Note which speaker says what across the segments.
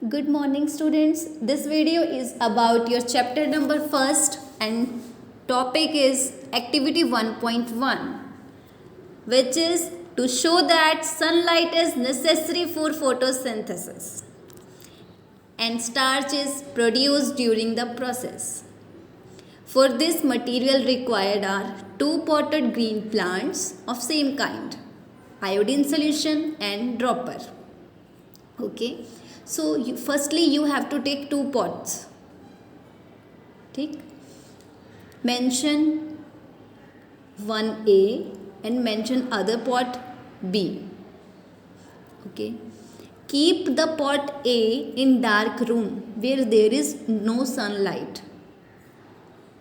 Speaker 1: Good morning, students. This video is about your chapter number first and topic is activity 1.1, which is to show that sunlight is necessary for photosynthesis and starch is produced during the process. For this, material required are 2 potted green plants of same kind, iodine solution and dropper. Okay, so firstly you have to take 2 pots. ठीक, mention 1A and mention other pot B. Okay, keep the pot A in dark room where there is no sunlight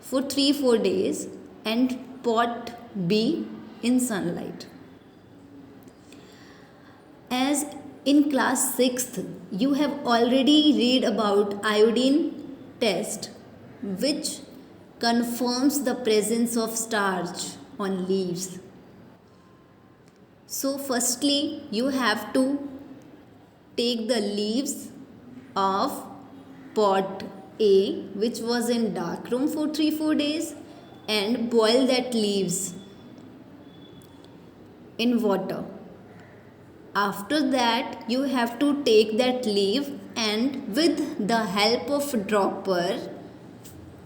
Speaker 1: for 3-4 days and pot B in sunlight. As in class 6th, you have already read about iodine test, which confirms the presence of starch on leaves. So firstly, you have to take the leaves of pot A, which was in dark room for 3-4 days, and boil that leaves in water. After that, you have to take that leaf and with the help of dropper,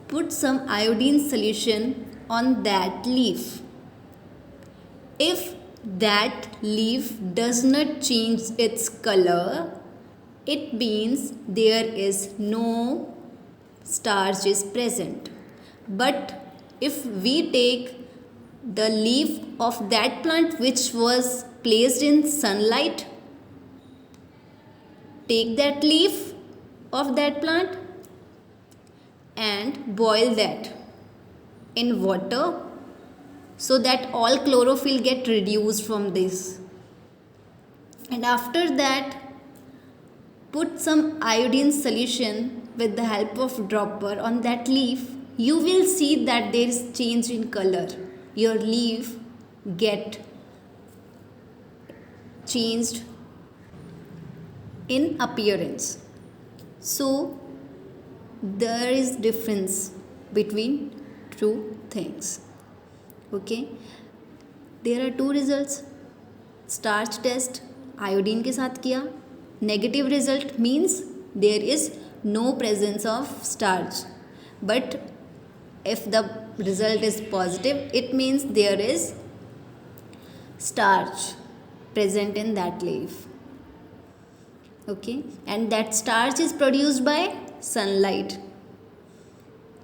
Speaker 1: put some iodine solution on that leaf. If that leaf does not change its color, it means there is no starch is present. But if we take the leaf of that plant which was placed in sunlight, take that leaf of that plant and boil that in water so that all chlorophyll get reduced from this. And after that, put some iodine solution with the help of dropper on that leaf. You will see that there is change in color. Your leaf get changed in appearance. So there is difference between two things. Okay, there are 2 results. Starch test iodine के साथ किया. Negative result means there is no presence of starch. But if the result is positive, it means there is starch present in that leaf. Okay, and that starch is produced by sunlight.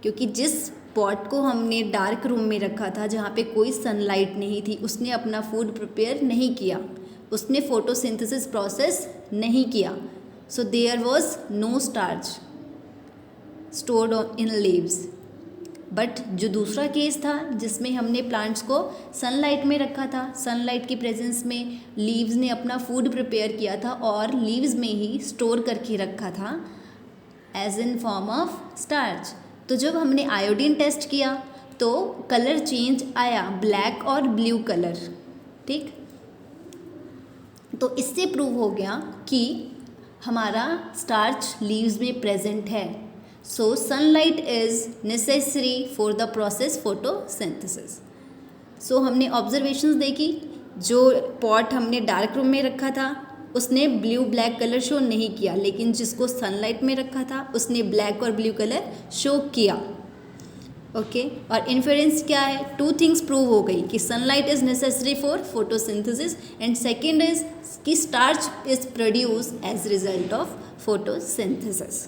Speaker 1: क्योंकि जिस pot को हमने dark room में रखा था जहाँ पे कोई सनलाइट नहीं थी, उसने अपना फूड प्रिपेयर नहीं किया, उसने फोटोसिंथेसिस प्रोसेस नहीं किया. So there was no starch stored in leaves. But जो दूसरा केस था जिसमें हमने प्लांट्स को सनलाइट में रखा था, सनलाइट की प्रेजेंस में लीव्स ने अपना फूड प्रिपेयर किया था और लीव्स में ही स्टोर करके रखा था as in form of starch. तो जब हमने आयोडीन टेस्ट किया तो कलर चेंज आया, ब्लैक और ब्लू कलर. ठीक, तो इससे प्रूव हो गया कि हमारा स्टार्च लीव्स में प्रेजेंट है. So sunlight is necessary for the process photosynthesis. So हमने ऑब्जर्वेशंस देखी. जो पॉट हमने डार्क रूम में रखा था उसने ब्लू ब्लैक कलर शो नहीं किया, लेकिन जिसको सनलाइट में रखा था उसने ब्लैक और ब्लू कलर शो किया. ओके, और इन्फेरेंस क्या है? 2 थिंग्स प्रूव हो गई कि sunlight is necessary for photosynthesis and second is कि starch is produce as result of photosynthesis.